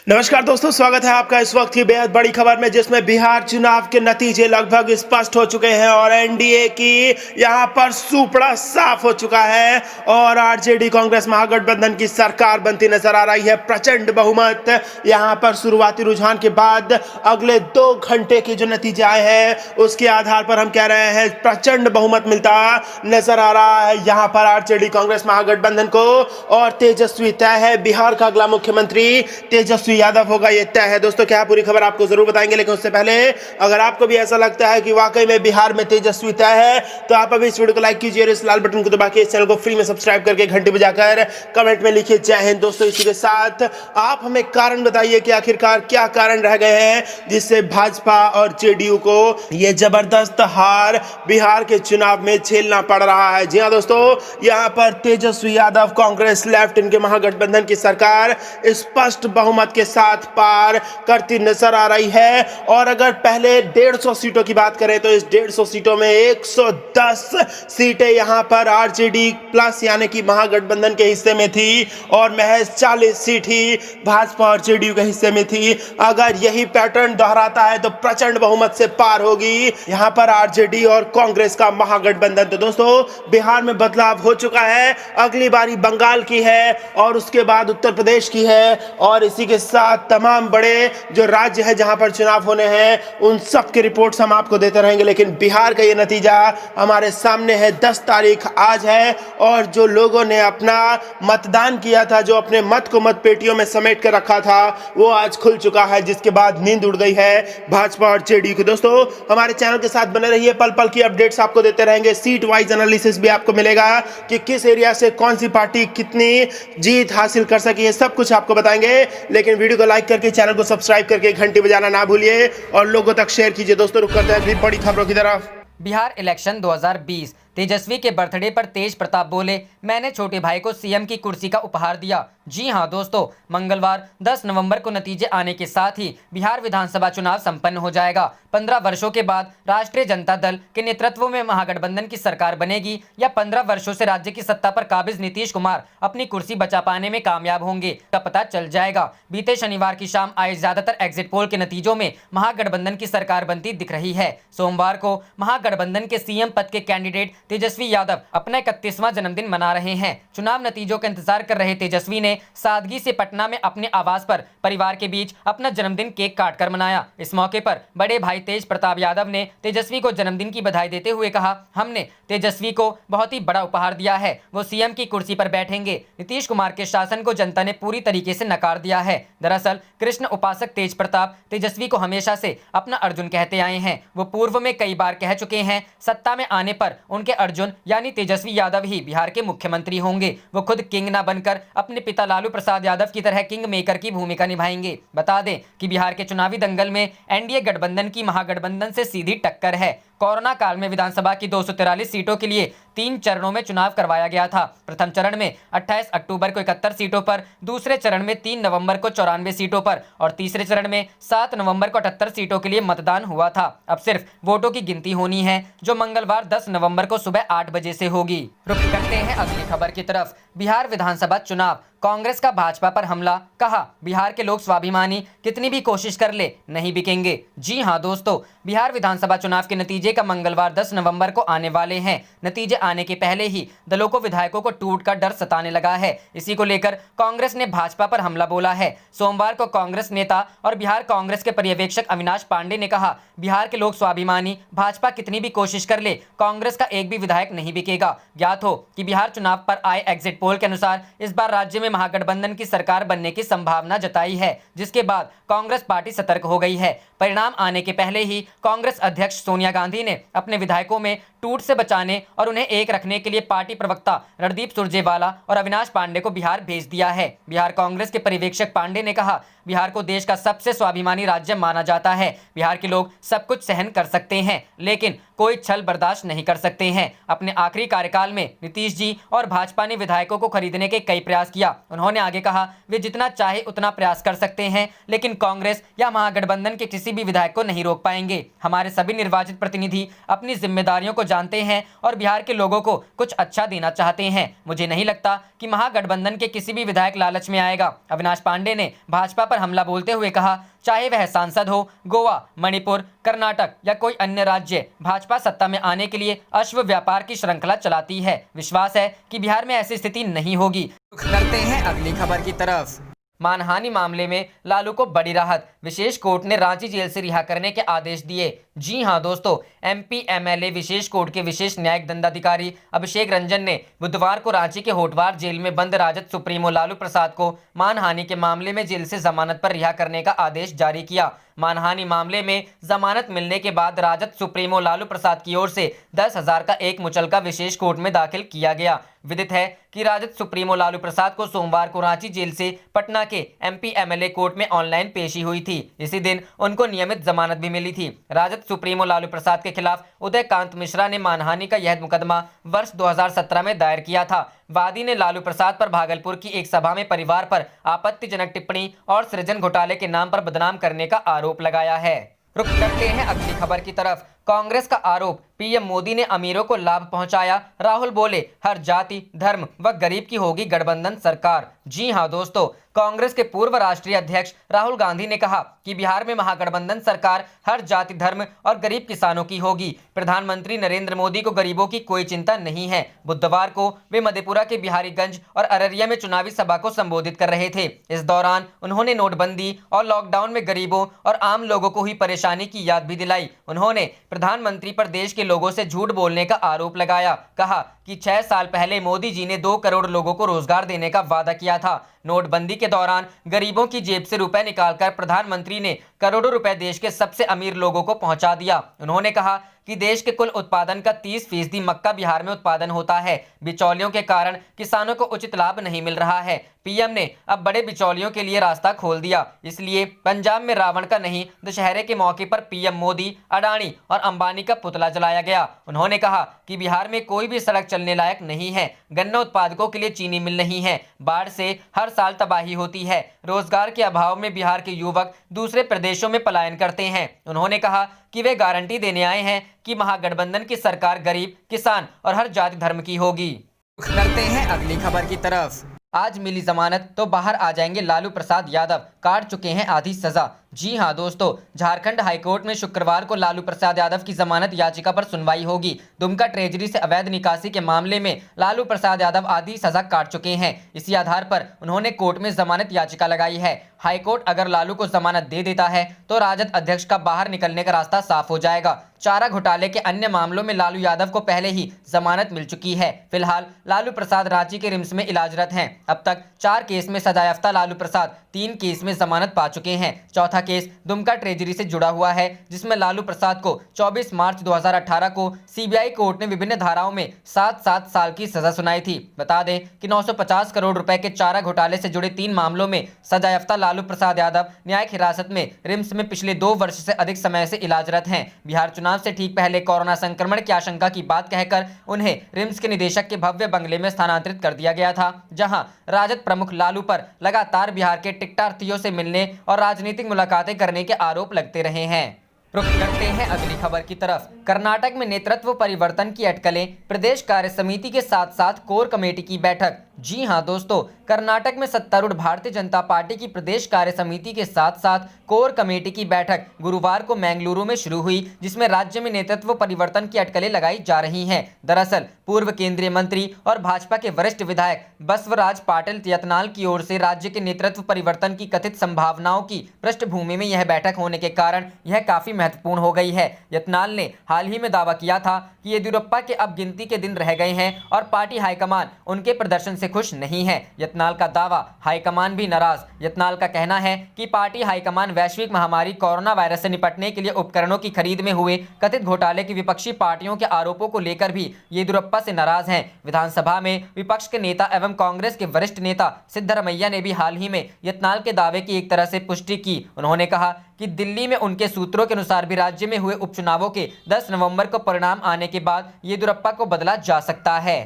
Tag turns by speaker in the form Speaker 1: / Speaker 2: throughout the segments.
Speaker 1: नमस्कार दोस्तों, स्वागत है आपका इस वक्त की बेहद बड़ी खबर में, जिसमें बिहार चुनाव के नतीजे लगभग स्पष्ट हो चुके हैं और एनडीए की यहां पर सुपड़ा साफ हो चुका है और आरजेडी कांग्रेस महागठबंधन की सरकार बनती नजर आ रही है। प्रचंड बहुमत यहां पर शुरुआती रुझान के बाद अगले 2 घंटे के जो नतीजे आए हैं उसके आधार पर हम कह रहे हैं प्रचंड बहुमत मिलता नजर आ रहा है यहां पर आरजेडी कांग्रेस महागठबंधन को। और तेजस्वी तय है, बिहार का अगला मुख्यमंत्री तेजस्वी यादव होगा, ये तय है। दोस्तों क्या पूरी खबर आपको जरूर बताएंगे, लेकिन उससे पहले अगर आपको भी ऐसा लगता है कि वाकई में बिहार में तेजस्वी तय है तो आप अभी इस वीडियो को लाइक कीजिए और इस लाल बटन को दबा के इस चैनल को फ्री में सब्सक्राइब करके घंटी बजाकर कमेंट में लिखिए जय हिंद। दोस्तों इसी के साथ आप हमें कारण बताइए कि आखिरकार क्या कारण रह गए हैं जिससे भाजपा और जेडीयू को यह जबरदस्त हार बिहार के चुनाव में झेलना पड़ रहा है। जी हां दोस्तों, यहां पर तेजस्वी यादव कांग्रेस लेफ्ट इनके महागठबंधन की सरकार स्पष्ट बहुमत के साथ पार करती नजर आ रही है। और अगर पहले 150 सीटों की बात करें तो इस 150 सीटों में 110 सीटें यहां पर आरजेडी प्लस यानी कि महागठबंधन के हिस्से में थी और महज 40 सीट ही भाजपा और जेडीयू के हिस्से में थी। अगर यही पैटर्न दोहराता है तो प्रचंड बहुमत से पार होगी यहां पर आरजेडी और कांग्रेस का महागठबंधन। तो दोस्तों बिहार में बदलाव हो चुका है, अगली बारी बंगाल की है और उसके बाद उत्तर प्रदेश की है और इसी के साथ तमाम बड़े जो राज्य है जहां पर चुनाव होने हैं उन सब के रिपोर्ट्स हम आपको देते रहेंगे। लेकिन बिहार का ये नतीजा हमारे सामने है, 10 तारीख आज है और जो लोगों ने अपना मतदान किया था, जो अपने मत को मत पेटियों में समेट कर रखा था, वो आज खुल चुका है, जिसके बाद नींद उड़ गई है भाजपा और जेडीयू की। दोस्तों हमारे चैनल के साथ बने रहिए, पल पल की अपडेट्स आपको देते रहेंगे, सीट वाइज एनालिसिस भी आपको मिलेगा कि किस एरिया से कौन सी पार्टी कितनी जीत हासिल कर सकी है, सब कुछ आपको बताएंगे। लेकिन वीडियो को लाइक करके चैनल को सब्सक्राइब करके घंटी बजाना ना भूलिए और लोगों तक शेयर कीजिए। दोस्तों रुक करते हैं अगली बड़ी खबरों की तरफ।
Speaker 2: बिहार इलेक्शन 2020। तेजस्वी के बर्थडे पर तेज प्रताप बोले, मैंने छोटे भाई को सीएम की कुर्सी का उपहार दिया। जी हां दोस्तों, मंगलवार 10 नवंबर को नतीजे आने के साथ ही बिहार विधानसभा चुनाव संपन्न हो जाएगा। 15 वर्षों के बाद राष्ट्रीय जनता दल के नेतृत्व में महागठबंधन की सरकार बनेगी या 15 वर्षों से राज्य की सत्ता पर काबिज नीतीश कुमार अपनी कुर्सी बचा पाने में कामयाब होंगे का पता चल जाएगा। बीते शनिवार की शाम आए ज्यादातर एग्जिट पोल के नतीजों में महागठबंधन की सरकार बनती दिख रही है। सोमवार को महागठबंधन के सीएम पद के कैंडिडेट तेजस्वी यादव अपना 31वां जन्मदिन मना रहे हैं। चुनाव नतीजों का इंतजार कर रहे तेजस्वी ने सादगी से पटना में अपने आवास पर परिवार के बीच अपना जन्मदिन केक काटकर मनाया। इस मौके पर बड़े भाई तेज प्रताप यादव ने तेजस्वी को जन्मदिन की बधाई देते हुए कहा, हमने तेजस्वी को बहुत ही बड़ा उपहार दिया है, वो सीएम की कुर्सी पर बैठेंगे। नीतीश कुमार के शासन को जनता ने पूरी तरीके से नकार दिया है। दरअसल कृष्ण उपासक तेज प्रताप तेजस्वी को हमेशा से अपना अर्जुन कहते आए हैं। वो पूर्व में कई बार कह चुके हैं सत्ता में आने पर उनके अर्जुन यानी तेजस्वी यादव ही बिहार के मुख्यमंत्री होंगे। वो खुद किंग ना बनकर अपने पिता लालू प्रसाद यादव की तरह किंग मेकर की भूमिका निभाएंगे। बता दें कि बिहार के चुनावी दंगल में एनडीए गठबंधन की महागठबंधन से सीधी टक्कर है। कोरोना काल में विधानसभा की 243 सीटों के लिए 3 चरणों में चुनाव करवाया गया था। प्रथम चरण में 28 अक्टूबर को 71 सीटों पर, दूसरे चरण में 3 नवंबर को 94 सीटों पर और तीसरे चरण में 7 नवंबर को 78 सीटों के लिए मतदान हुआ था। अब सिर्फ वोटों की गिनती होनी है जो मंगलवार 10 नवंबर को सुबह 8 बजे से होगी। रुक करते हैं अगली खबर की तरफ। बिहार विधानसभा चुनाव, कांग्रेस का भाजपा पर हमला, कहा बिहार के लोग स्वाभिमानी, कितनी भी कोशिश कर ले नहीं बिकेंगे। जी हां दोस्तों, बिहार विधानसभा चुनाव के नतीजे का मंगलवार 10 नवंबर को आने वाले हैं। नतीजे आने के पहले ही दलों को विधायकों को टूट का डर सताने लगा है। इसी को लेकर कांग्रेस ने भाजपा पर हमला बोला है। सोमवार को कांग्रेस नेता और बिहार कांग्रेस के पर्यवेक्षक अविनाश पांडे ने कहा, बिहार के लोग स्वाभिमानी, भाजपा कितनी भी कोशिश कर ले कांग्रेस का एक भी विधायक नहीं बिकेगा। ज्ञात हो कि बिहार चुनाव पर आए एग्जिट पोल के अनुसार इस बार राज्य में महागठबंधन की सरकार बनने की संभावना जताई है, जिसके बाद कांग्रेस पार्टी सतर्क हो गई है। परिणाम आने के पहले ही कांग्रेस अध्यक्ष सोनिया गांधी ने अपने विधायकों में टूट से बचाने और उन्हें एक रखने के लिए पार्टी प्रवक्ता रणदीप सुरजेवाला और अविनाश पांडे को बिहार भेज दिया है। बिहार कांग्रेस के पर्यवेक्षक पांडे ने कहा, बिहार को देश का सबसे स्वाभिमानी राज्य माना जाता है। बिहार के लोग सब कुछ सहन कर सकते हैं लेकिन कोई छल बर्दाश्त नहीं कर सकते हैं। अपने आखिरी कार्यकाल में नीतीश जी और भाजपा ने विधायकों को खरीदने के कई प्रयास किया। उन्होंने आगे कहा, वे जितना चाहे उतना प्रयास कर सकते हैं लेकिन कांग्रेस या महागठबंधन के किसी भी विधायक को नहीं रोक पाएंगे। हमारे सभी निर्वाचित प्रतिनिधि अपनी जिम्मेदारियों को जानते हैं और बिहार के लोगों को कुछ अच्छा देना चाहते हैं। मुझे नहीं लगता कि महागठबंधन के किसी भी विधायक लालच में आएगा। अविनाश पांडे ने भाजपा पर हमला बोलते हुए कहा, चाहे वह सांसद हो, गोवा, मणिपुर, कर्नाटक या कोई अन्य राज्य, भाजपा सत्ता में आने के लिए अश्व व्यापार की श्रृंखला चलाती है। विश्वास है कि बिहार में ऐसी स्थिति नहीं होगी। करते हैं अगली खबर की तरफ। मानहानि मामले में लालू को बड़ी राहत, विशेष कोर्ट ने रांची जेल से रिहा करने के आदेश दिए। जी हां दोस्तों, एमपी एमएलए विशेष कोर्ट के विशेष न्यायिक दंडाधिकारी अभिषेक रंजन ने बुधवार को रांची के होटवार जेल में बंद राजद सुप्रीमो लालू प्रसाद को मानहानि के मामले में जेल से जमानत पर रिहा करने का आदेश जारी किया। मानहानि मामले में जमानत मिलने के बाद राजद सुप्रीमो लालू प्रसाद की ओर से 10,000 का एक मुचलका विशेष कोर्ट में दाखिल किया गया। विदित है कि राजद सुप्रीमो लालू प्रसाद को सोमवार को रांची जेल से पटना के एमपी एमएलए कोर्ट में ऑनलाइन पेशी हुई थी। इसी दिन उनको नियमित जमानत भी मिली थी। राजद सुप्रीमो लालू प्रसाद के खिलाफ उदयकांत मिश्रा ने मानहानि का यह मुकदमा वर्ष 2017 में दायर किया था। वादी ने लालू प्रसाद पर भागलपुर की एक सभा में परिवार पर आपत्तिजनक टिप्पणी और सृजन घोटाले के नाम पर बदनाम करने का आरोप लगाया है। रुक करते हैं अगली खबर की तरफ। कांग्रेस का आरोप, पीएम मोदी ने अमीरों को लाभ पहुंचाया। राहुल बोले, हर जाति, धर्म व गरीब की होगी गठबंधन सरकार। जी हां दोस्तों, कांग्रेस के पूर्व राष्ट्रीय अध्यक्ष राहुल गांधी ने कहा कि बिहार में महागठबंधन सरकार हर जाति, धर्म और गरीब किसानों की होगी। प्रधानमंत्री नरेंद्र मोदी को गरीबों की कोई चिंता नहीं है। बुधवार को वे मधेपुरा के बिहारीगंज और अररिया में चुनावी सभा को संबोधित कर रहे थे। इस दौरान उन्होंने नोटबंदी और लॉकडाउन में गरीबों और आम लोगों को हुई परेशानी की याद भी दिलाई। उन्होंने प्रधानमंत्री पर देश के लोगों से झूठ बोलने का आरोप लगाया। कहा कि 6 साल पहले मोदी जी ने 2 करोड़ लोगों को रोजगार देने का वादा किया था। नोटबंदी के दौरान गरीबों की जेब से रुपए निकालकर प्रधानमंत्री ने करोड़ों रुपए देश के सबसे अमीर लोगों को पहुंचा दिया। उन्होंने कहा कि देश के कुल उत्पादन का 30% मक्का बिहार में उत्पादन होता है। बिचौलियों के कारण किसानों को उचित लाभ नहीं मिल रहा है। पीएम ने अब बड़े बिचौलियों के लिए रास्ता खोल दिया। इसलिए पंजाब में रावण का नहीं, दशहरे के मौके पर पीएम मोदी, अडानी और अंबानी का पुतला जलाया गया। उन्होंने कहा कि बिहार में कोई भी सड़क चलने लायक नहीं है। गन्ना उत्पादकों के लिए चीनी मिल नहीं है। बाढ़ से हर साल तबाही होती है। रोजगार के अभाव में बिहार के युवक दूसरे प्रदेशों में पलायन करते हैं। उन्होंने कहा कि वे गारंटी देने आए हैं कि महागठबंधन की सरकार गरीब, किसान और हर जाति धर्म की होगी। करते हैं अगली खबर की तरफ। आज मिली जमानत तो बाहर आ जाएंगे लालू प्रसाद यादव, काट चुके हैं आधी सजा। जी हां दोस्तों, झारखंड हाईकोर्ट में शुक्रवार को लालू प्रसाद यादव की जमानत याचिका पर सुनवाई होगी। दुमका ट्रेजरी से अवैध निकासी के मामले में लालू प्रसाद यादव आधी सजा काट चुके हैं। इसी आधार पर उन्होंने कोर्ट में जमानत याचिका लगाई है। हाईकोर्ट अगर लालू को जमानत दे देता है तो राजद अध्यक्ष का बाहर निकलने का रास्ता साफ हो जाएगा। चारा घोटाले के अन्य मामलों में लालू यादव को पहले ही जमानत मिल चुकी है। फिलहाल लालू प्रसाद रांची के रिम्स में इलाजरत हैं। अब तक 4 केस में सजायाफ्ता लालू प्रसाद 3 केस में जमानत पा चुके हैं। चौथा केस दुमका ट्रेजरी से जुड़ा हुआ है, जिसमें लालू प्रसाद को 24 मार्च 2018 को सीबीआई कोर्ट ने विभिन्न धाराओं में 7-7 साल की सजा सुनाई थी। बता दें कि 950 करोड़ रुपए के चारा घोटाले से जुड़े 3 मामलों में सजायाफ्ता लालू प्रसाद यादव न्यायिक हिरासत में रिम्स में पिछले 2 वर्ष से अधिक समय से इलाजरत हैं। बिहार चुनाव से ठीक पहले कोरोना संक्रमण की आशंका की बात कहकर उन्हें रिम्स के निदेशक के भव्य बंगले में स्थानांतरित कर दिया गया था, जहां राजद प्रमुख लालू पर लगातार बिहार के टिकटार्थियों से मिलने और राजनीतिक मुलाकातें करने के आरोप लगते रहे हैं। रुक करते हैं अगली खबर की तरफ। कर्नाटक में नेतृत्व परिवर्तन की अटकलें, प्रदेश कार्य समिति के साथ साथ कोर कमेटी की बैठक। जी हां दोस्तों, कर्नाटक में सत्तारूढ़ भारतीय जनता पार्टी की प्रदेश कार्य समिति के साथ साथ कोर कमेटी की बैठक गुरुवार को बेंगलुरु में शुरू हुई, जिसमें राज्य में नेतृत्व परिवर्तन की अटकलें लगाई जा रही हैं। दरअसल पूर्व केंद्रीय मंत्री और भाजपा के वरिष्ठ विधायक बसवराज पाटिल यत्नाल की ओर से राज्य के नेतृत्व परिवर्तन की कथित संभावनाओं की पृष्ठभूमि में यह बैठक होने के कारण यह काफी महत्वपूर्ण हो गई है। यत्नाल ने हाल ही में दावा किया था कि येदियुरप्पा के अब गिनती के दिन रह गए हैं और पार्टी हाईकमान उनके प्रदर्शन से खुश नहीं है। यत्नाल का दावा, हाईकमान भी नाराज। यत्नाल का कहना है कि पार्टी हाईकमान वैश्विक महामारी कोरोना वायरस से निपटने के लिए उपकरणों की खरीद में हुए कथित घोटाले की विपक्षी पार्टियों के आरोपों को लेकर भी येदियुरप्पा से नाराज हैं। विधानसभा में विपक्ष के नेता एवं कांग्रेस के वरिष्ठ नेता सिद्धरमैया ने भी हाल ही में यत्नाल के दावे की एक तरह से पुष्टि की। उन्होंने कहा कि दिल्ली में उनके सूत्रों के अनुसार भी राज्य में हुए उपचुनावों के 10 नवंबर को परिणाम आने के बाद येदियुरप्पा को बदला जा सकता है।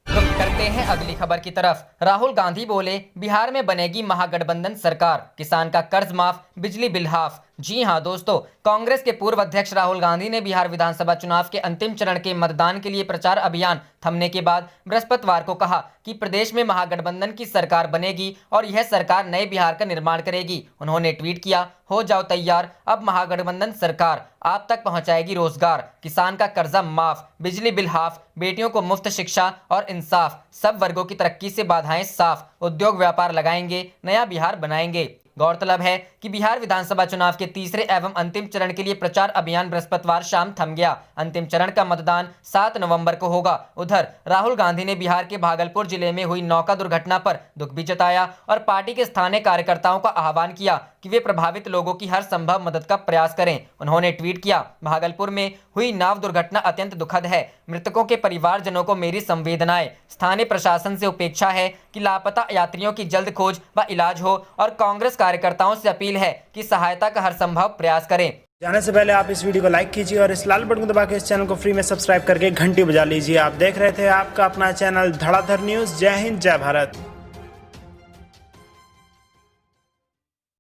Speaker 2: रुक करते हैं अगली खबर की तरफ। राहुल गांधी बोले, बिहार में बनेगी महागठबंधन सरकार, किसान का कर्ज माफ, बिजली बिल हाफ। जी हां दोस्तों, कांग्रेस के पूर्व अध्यक्ष राहुल गांधी ने बिहार विधानसभा चुनाव के अंतिम चरण के मतदान के लिए प्रचार अभियान थमने के बाद बृहस्पतिवार को कहा कि प्रदेश में महागठबंधन की सरकार बनेगी और यह सरकार नए बिहार का निर्माण करेगी। उन्होंने ट्वीट किया, हो जाओ तैयार, अब महागठबंधन सरकार आप तक पहुंचाएगी रोजगार, किसान का कर्जा माफ, बिजली बिल हाफ, बेटियों को मुफ्त शिक्षा और इंसाफ, सब वर्गों की तरक्की से बाधाएं साफ, उद्योग व्यापार लगाएंगे, नया बिहार बनाएंगे। गौरतलब है कि बिहार विधानसभा चुनाव के तीसरे एवं अंतिम चरण के लिए प्रचार अभियान बृहस्पतिवार शाम थम गया। अंतिम चरण का मतदान 7 नवंबर को होगा। उधर राहुल गांधी ने बिहार के भागलपुर जिले में हुई नौका दुर्घटना पर दुख भी जताया और पार्टी के स्थानीय कार्यकर्ताओं का आह्वान किया कि वे प्रभावित लोगों की हर संभव मदद का प्रयास करें। उन्होंने ट्वीट किया, भागलपुर में हुई नाव दुर्घटना अत्यंत दुखद है। मृतकों के परिवारजनों को मेरी संवेदनाएं। स्थानीय प्रशासन से अपेक्षा है कि लापता यात्रियों की जल्द खोज व इलाज हो और कांग्रेस कार्यकर्ताओं से अपील है कि सहायता का हर संभव प्रयास करें।
Speaker 1: जाने से पहले आप इस वीडियो को लाइक कीजिए और इस लाल बटन को दबा के इस चैनल को फ्री में सब्सक्राइब करके घंटी बजा लीजिए। आप देख रहे थे आपका अपना चैनल धड़ाधड़ न्यूज। जय हिंद, जय भारत।